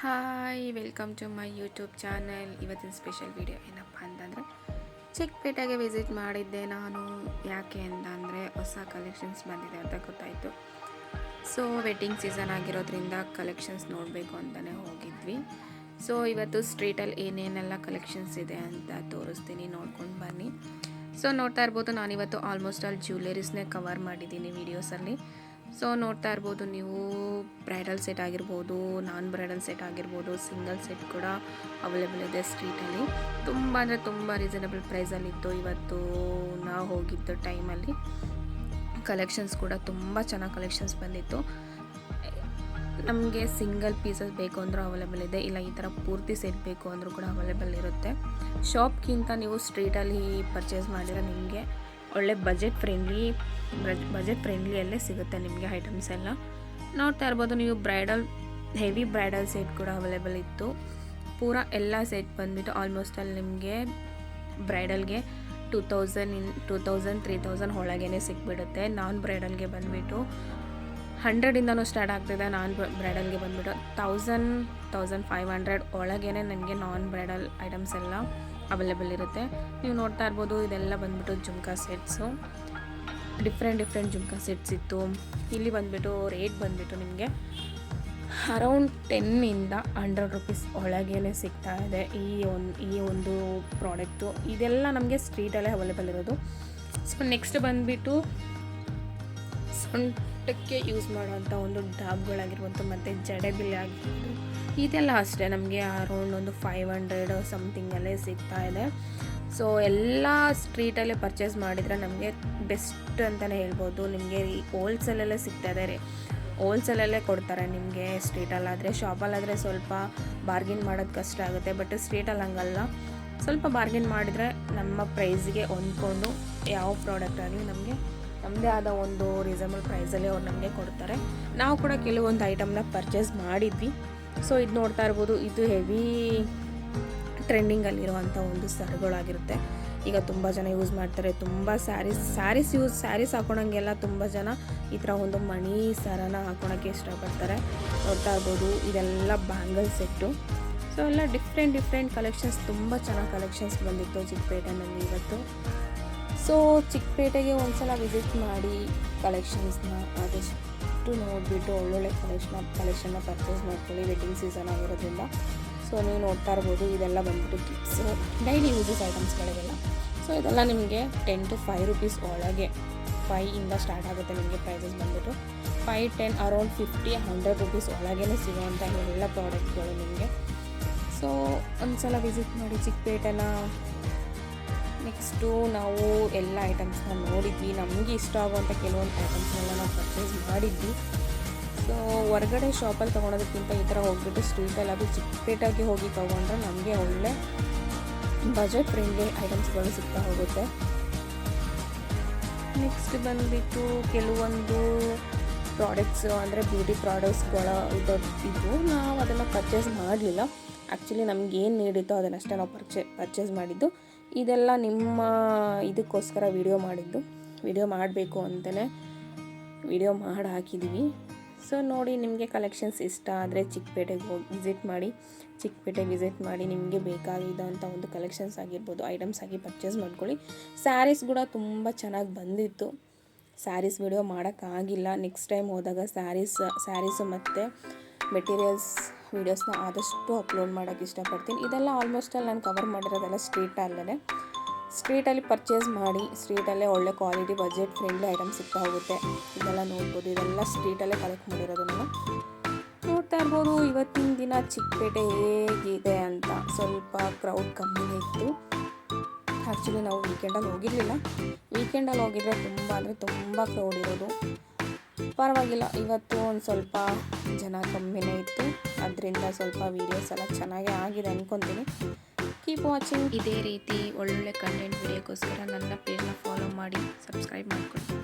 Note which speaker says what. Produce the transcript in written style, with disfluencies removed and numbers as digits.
Speaker 1: Hi welcome to my YouTube channel. ಇವತ್ತಿನ special video ಏನಪ್ಪ ಅಂತಂದರೆ ಚಿಕ್ಕಪೇಟೆಗೆ ವಿಸಿಟ್ ಮಾಡಿದ್ದೆ ನಾನು. ಯಾಕೆ ಅಂತಂದರೆ ಹೊಸ ಕಲೆಕ್ಷನ್ಸ್ ಬಂದಿದೆ ಅಂತ ಗೊತ್ತಾಯಿತು. ಸೊ ವೆಡ್ಡಿಂಗ್ ಸೀಸನ್ ಆಗಿರೋದ್ರಿಂದ ಕಲೆಕ್ಷನ್ಸ್ ನೋಡಬೇಕು ಅಂತಲೇ ಹೋಗಿದ್ವಿ. ಸೊ ಇವತ್ತು ಸ್ಟ್ರೀಟಲ್ಲಿ ಏನೇನೆಲ್ಲ ಕಲೆಕ್ಷನ್ಸ್ ಇದೆ ಅಂತ ತೋರಿಸ್ತೀನಿ, ನೋಡ್ಕೊಂಡು ಬನ್ನಿ. ಸೊ ನೋಡ್ತಾ ಇರ್ಬೋದು, ನಾನಿವತ್ತು ಆಲ್ಮೋಸ್ಟ್ ಆಲ್ ಜ್ಯುವೆಲರೀಸ್ನೇ ಕವರ್ ಮಾಡಿದ್ದೀನಿ ವೀಡಿಯೋಸಲ್ಲಿ. ಸೊ ನೋಡ್ತಾ ಇರ್ಬೋದು ನೀವು, ಬ್ರೈಡಲ್ ಸೆಟ್ ಆಗಿರ್ಬೋದು, ನಾನ್ ಬ್ರೈಡಲ್ ಸೆಟ್ ಆಗಿರ್ಬೋದು, ಸಿಂಗಲ್ ಸೆಟ್ ಕೂಡ ಅವೈಲೇಬಲ್ ಇದೆ ಸ್ಟ್ರೀಟಲ್ಲಿ. ತುಂಬ ಅಂದರೆ ತುಂಬ ರೀಸನಬಲ್ ಪ್ರೈಸಲ್ಲಿತ್ತು ಇವತ್ತು ನಾವು ಹೋಗಿದ್ದ ಟೈಮಲ್ಲಿ. ಕಲೆಕ್ಷನ್ಸ್ ಕೂಡ ತುಂಬ ಚೆನ್ನಾಗಿ ಕಲೆಕ್ಷನ್ಸ್ ಬಂದಿತ್ತು. ನಮಗೆ ಸಿಂಗಲ್ ಪೀಸಸ್ ಬೇಕು ಅಂದರೂ ಅವೈಲೇಬಲ್ ಇದೆ, ಇಲ್ಲ ಈ ಥರ ಪೂರ್ತಿ ಸೆಟ್ ಬೇಕು ಅಂದರೂ ಕೂಡ ಅವೈಲೇಬಲ್ ಇರುತ್ತೆ. ಶಾಪ್ಗಿಂತ ನೀವು ಸ್ಟ್ರೀಟಲ್ಲಿ ಪರ್ಚೇಸ್ ಮಾಡಿದರೆ ನಿಮಗೆ ಒಳ್ಳೆ ಬಜೆಟ್ ಫ್ರೆಂಡ್ಲಿಯಲ್ಲೇ ಸಿಗುತ್ತೆ ನಿಮಗೆ ಐಟಮ್ಸ್ ಎಲ್ಲ. ನೋಡ್ತಾ ಇರ್ಬೋದು ನೀವು, ಹೆವಿ ಬ್ರೈಡಲ್ ಸೆಟ್ ಕೂಡ ಅವೈಲೇಬಲ್ ಇತ್ತು. ಪೂರ ಎಲ್ಲ ಸೆಟ್ ಬಂದುಬಿಟ್ಟು ಆಲ್ಮೋಸ್ಟ್ ಅಲ್ಲಿ ನಿಮಗೆ ಬ್ರೈಡಲ್ಗೆ 2000 3000 ಒಳಗೇ ಸಿಕ್ಬಿಡುತ್ತೆ. ನಾನ್ ಬ್ರೈಡಲ್ಗೆ ಬಂದುಬಿಟ್ಟು 100ಇಂದನೂ ಸ್ಟಾರ್ಟ್ ಆಗ್ತಿದೆ. ನಾನ್ ಬ್ರೈಡಲ್ಗೆ ಬಂದುಬಿಟ್ಟು 1500 ಒಳಗೇ ನನಗೆ ನಾನ್ ಬ್ರೈಡಲ್ ಐಟಮ್ಸ್ ಎಲ್ಲ ಅವೈಲೇಬಲ್ ಇರುತ್ತೆ. ನೀವು ನೋಡ್ತಾ ಇರ್ಬೋದು, ಇದೆಲ್ಲ ಬಂದುಬಿಟ್ಟು jhumka sets, different jhumka sets ಇತ್ತು. ಇಲ್ಲಿ ಬಂದುಬಿಟ್ಟು ರೇಟ್ ಬಂದುಬಿಟ್ಟು ನಿಮಗೆ ಅರೌಂಡ್ 10ಇಂದ 100 ರೂಪೀಸ್ ಒಳಗೇ ಸಿಗ್ತಾ ಇದೆ ಈ ಒಂದು ಪ್ರಾಡಕ್ಟು. ಇದೆಲ್ಲ ನಮಗೆ ಸ್ಟ್ರೀಟಲ್ಲೇ ಅವೈಲೇಬಲ್ ಇರೋದು. ಸೊ ನೆಕ್ಸ್ಟ್ ಬಂದುಬಿಟ್ಟು ಸೊಂಟಕ್ಕೆ ಯೂಸ್ ಮಾಡೋವಂಥ ಒಂದು ಡಾಬ್ಗಳಾಗಿರ್ಬೋದು, ಮತ್ತು ಜಡೆಬಿಲ್ ಆಗಿರ್ಬೋದು, ಇದೆಲ್ಲ ಅಷ್ಟೇ ನಮಗೆ ಅರೌಂಡ್ ಒಂದು 500 ಸಮಥಿಂಗಲ್ಲೇ ಸಿಗ್ತಾ ಇದೆ. ಸೊ ಎಲ್ಲ ಸ್ಟ್ರೀಟಲ್ಲೇ ಪರ್ಚೇಸ್ ಮಾಡಿದರೆ ನಮಗೆ ಬೆಸ್ಟ್ ಅಂತಲೇ ಹೇಳ್ಬೋದು. ನಿಮಗೆ ಹೋಲ್ಸೇಲಲ್ಲೇ ಸಿಗ್ತಾ ಇದೆ, ಹೋಲ್ಸೇಲಲ್ಲೇ ಕೊಡ್ತಾರೆ ನಿಮಗೆ. ಸ್ಟ್ರೀಟಲ್ಲಾದರೆ, ಶಾಪಲ್ಲಾದರೆ ಸ್ವಲ್ಪ ಬಾರ್ಗಿನ್ ಮಾಡೋದು ಕಷ್ಟ ಆಗುತ್ತೆ. ಬಟ್ ಸ್ಟ್ರೀಟಲ್ಲಿ ಹಂಗಲ್ಲ, ಸ್ವಲ್ಪ ಬಾರ್ಗಿನ್ ಮಾಡಿದರೆ ನಮ್ಮ ಪ್ರೈಸ್ಗೆ ಹೊಂದ್ಕೊಂಡು ಯಾವ ಪ್ರಾಡಕ್ಟ್ ಆಗಲಿ ನಮಗೆ ನಮ್ಮದೇ ಆದ ಒಂದು ರೀಸನಬಲ್ ಪ್ರೈಸಲ್ಲಿ ಅವ್ರು ನಮಗೆ ಕೊಡ್ತಾರೆ. ನಾವು ಕೂಡ ಕೆಲವೊಂದು ಐಟಮ್ನ ಪರ್ಚೇಸ್ ಮಾಡಿದ್ವಿ. ಸೊ ಇದು ನೋಡ್ತಾ ಇರ್ಬೋದು, ಇದು ಹೆವಿ ಟ್ರೆಂಡಿಂಗಲ್ಲಿರುವಂಥ ಒಂದು ಸರಗಳಾಗಿರುತ್ತೆ. ಈಗ ತುಂಬ ಜನ ಯೂಸ್ ಮಾಡ್ತಾರೆ. ತುಂಬ ಸ್ಯಾರೀಸ್ ಹಾಕೊಳಂಗೆಲ್ಲ ತುಂಬ ಜನ ಈ ಥರ ಒಂದು ಮಣಿ ಸರನ ಹಾಕೊಳಕ್ಕೆ ಇಷ್ಟಪಡ್ತಾರೆ. ನೋಡ್ತಾ ಇರ್ಬೋದು, ಇದೆಲ್ಲ ಬ್ಯಾಂಗಲ್ ಸೆಟ್ಟು. ಸೊ ಎಲ್ಲ ಡಿಫ್ರೆಂಟ್ ಕಲೆಕ್ಷನ್ಸ್, ತುಂಬ ಚೆನ್ನಾಗಿ ಕಲೆಕ್ಷನ್ಸ್ ಬಂದಿತ್ತು ಚಿಕ್ಕಪೇಟೆನಲ್ಲಿ ಇವತ್ತು. ಸೊ ಚಿಕ್ಕಪೇಟೆಗೆ ಒಂದ್ಸಲ ವಿಸಿಟ್ ಮಾಡಿ ಕಲೆಕ್ಷನ್ಸ್ನ ಆದಷ್ಟು ನೋಡಿಬಿಟ್ಟು ಒಳ್ಳೊಳ್ಳೆ ಕಲೆಕ್ಷನ್ನ ಪರ್ಚೇಸ್ ಮಾಡ್ಕೊಳ್ಳಿ, ವೆಡ್ಡಿಂಗ್ ಸೀಸನ್ ಆಗಿರೋದ್ರಿಂದ. ಸೊ ನೀವು ನೋಡ್ತಾ ಇರ್ಬೋದು, ಇದೆಲ್ಲ ಬಂದ್ಬಿಟ್ಟು ಕಿಡ್ಸ್ ಡೈಲಿ ಯೂಸಸ್ ಐಟಮ್ಸ್ಗಳಿಗೆಲ್ಲ. ಸೊ ಇದೆಲ್ಲ ನಿಮಗೆ 10 to 5 ರೂಪೀಸ್ ಒಳಗೆ, 5ಇಂದ ಸ್ಟಾರ್ಟ್ ಆಗುತ್ತೆ ನಿಮಗೆ ಪ್ರೈಸಸ್ ಬಂದ್ಬಿಟ್ಟು. 5, 10 ಅರೌಂಡ್ 50, 100 ರೂಪೀಸ್ ಒಳಗೇ ಸಿಗುವಂಥ ಎಲ್ಲ ಪ್ರಾಡಕ್ಟ್ಗಳು ನಿಮಗೆ. ಸೊ ಒಂದ್ಸಲ ವಿಸಿಟ್ ಮಾಡಿ ಚಿಕ್ಕಪೇಟೆನ. ನೆಕ್ಸ್ಟು ನಾವು ಎಲ್ಲ ಐಟಮ್ಸ್ನ ನೋಡಿದ್ವಿ, ನಮಗೆ ಇಷ್ಟ ಆಗುವಂಥ ಕೆಲವೊಂದು ಐಟಮ್ಸ್ನೆಲ್ಲ ನಾವು ಪರ್ಚೇಸ್ ಮಾಡಿದ್ವಿ. ಸೊ ಹೊರಗಡೆ ಶಾಪಲ್ಲಿ ತೊಗೊಳೋದಕ್ಕಿಂತ ಈ ಥರ ಹೋಗ್ಬಿಟ್ಟು ಸ್ಟ್ರೀಟಲ್ಲಿ ಅದು ಚಿಕ್ಕಪೇಟೆಗೆ ಹೋಗಿ ತೊಗೊಂಡ್ರೆ ನಮಗೆ ಒಳ್ಳೆ ಬಜೆಟ್ ಫ್ರೆಂಡ್ಲಿ ಐಟಮ್ಸ್ಗಳು ಸಿಗ್ತಾ ಹೋಗುತ್ತೆ. ನೆಕ್ಸ್ಟ್ ಬಂದುಬಿಟ್ಟು ಕೆಲವೊಂದು ಪ್ರಾಡಕ್ಟ್ಸು, ಅಂದರೆ ಬ್ಯೂಟಿ ಪ್ರಾಡಕ್ಟ್ಸ್ಗಳು ಇದ್ದು ನಾವು ಅದನ್ನು ಪರ್ಚೇಸ್ ಮಾಡಲಿಲ್ಲ. ಆ್ಯಕ್ಚುಲಿ ನಮಗೇನು ನೀಡಿತ್ತೋ ಅದನ್ನಷ್ಟೇ ನಾವು ಪರ್ಚೇಸ್ ಮಾಡಿದ್ದು. ಇದೆಲ್ಲ ನಿಮ್ಮ ಇದಕ್ಕೋಸ್ಕರ ವಿಡಿಯೋ ಮಾಡಬೇಕು ಅಂತಲೇ ವಿಡಿಯೋ ಮಾಡಿ ಹಾಕಿದ್ದೀವಿ. ಸೊ ನೋಡಿ, ನಿಮಗೆ ಕಲೆಕ್ಷನ್ಸ್ ಇಷ್ಟ ಆದರೆ ಚಿಕ್ಕಪೇಟೆಗೆ ಹೋಗಿ ವಿಸಿಟ್ ಮಾಡಿ ನಿಮಗೆ ಬೇಕಾಗಿದ್ದಂಥ ಒಂದು ಕಲೆಕ್ಷನ್ಸ್ ಆಗಿರ್ಬೋದು, ಐಟಮ್ಸ್ ಆಗಿ ಪರ್ಚೇಸ್ ಮಾಡ್ಕೊಳ್ಳಿ. ಸ್ಯಾರೀಸ್ ಕೂಡ ತುಂಬ ಚೆನ್ನಾಗಿ ಬಂದಿತ್ತು. ಸ್ಯಾರೀಸ್ ವಿಡಿಯೋ ಮಾಡೋಕ್ಕಾಗಿಲ್ಲ. ನೆಕ್ಸ್ಟ್ ಟೈಮ್ ಹೋದಾಗ ಸ್ಯಾರೀಸು ಮತ್ತು ಮೆಟೀರಿಯಲ್ಸ್ ವೀಡಿಯೋಸ್ನ ಆದಷ್ಟು ಅಪ್ಲೋಡ್ ಮಾಡೋಕ್ಕೆ ಇಷ್ಟಪಡ್ತೀನಿ. ಇದೆಲ್ಲ ಆಲ್ಮೋಸ್ಟ್ ಅಲ್ಲಿ ನಾನು ಕವರ್ ಮಾಡಿರೋದೆಲ್ಲ ಸ್ಟ್ರೀಟಲ್ಲಿ ಪರ್ಚೇಸ್ ಮಾಡಿ, ಸ್ಟ್ರೀಟಲ್ಲೇ ಒಳ್ಳೆ ಕ್ವಾಲಿಟಿ ಬಜೆಟ್ ಫ್ರೆಂಡ್ಲಿ ಐಟಮ್ಸ್ ಸಿಗ್ತಾ ಹೋಗುತ್ತೆ. ಇದೆಲ್ಲ ನೋಡ್ಬೋದು, ಇದೆಲ್ಲ ಸ್ಟ್ರೀಟಲ್ಲೇ ಕಲೆಕ್ಟ್ ಮಾಡಿರೋದು ನಾನು. ನೋಡ್ತಾ ಇರ್ಬೋದು ಇವತ್ತಿನ ದಿನ ಚಿಕ್ಕಪೇಟೆ ಹೇಗಿದೆ ಅಂತ. ಸ್ವಲ್ಪ ಕ್ರೌಡ್ ಕಮ್ಮಿನೇ ಇತ್ತು. ಆ್ಯಕ್ಚುಲಿ ನಾವು ವೀಕೆಂಡಲ್ಲಿ ಹೋಗಿರಲಿಲ್ಲ. ವೀಕೆಂಡಲ್ಲಿ ಹೋಗಿದ್ರೆ ತುಂಬ ಕ್ರೌಡ್ ಇರೋದು. ಪರವಾಗಿಲ್ಲ, ಇವತ್ತು ಒಂದು ಸ್ವಲ್ಪ ಜನ ಕಮ್ಮಿನೇ ಇತ್ತು. ಅದರಿಂದ ಸ್ವಲ್ಪ ವೀಡಿಯೋಸ್ ಎಲ್ಲ ಚೆನ್ನಾಗೇ ಆಗಿದೆ ಅಂದ್ಕೊತೀನಿ. Keep watching. ಇದೇ ರೀತಿ ಒಳ್ಳೊಳ್ಳೆ ಕಂಟೆಂಟ್ ವಿಡಿಯೋಕ್ಕೋಸ್ಕರ ನನ್ನ ಪೇಜ್ನ ಫಾಲೋ ಮಾಡಿ, ಸಬ್ಸ್ಕ್ರೈಬ್ ಮಾಡ್ಕೊಳ್ಳಿ.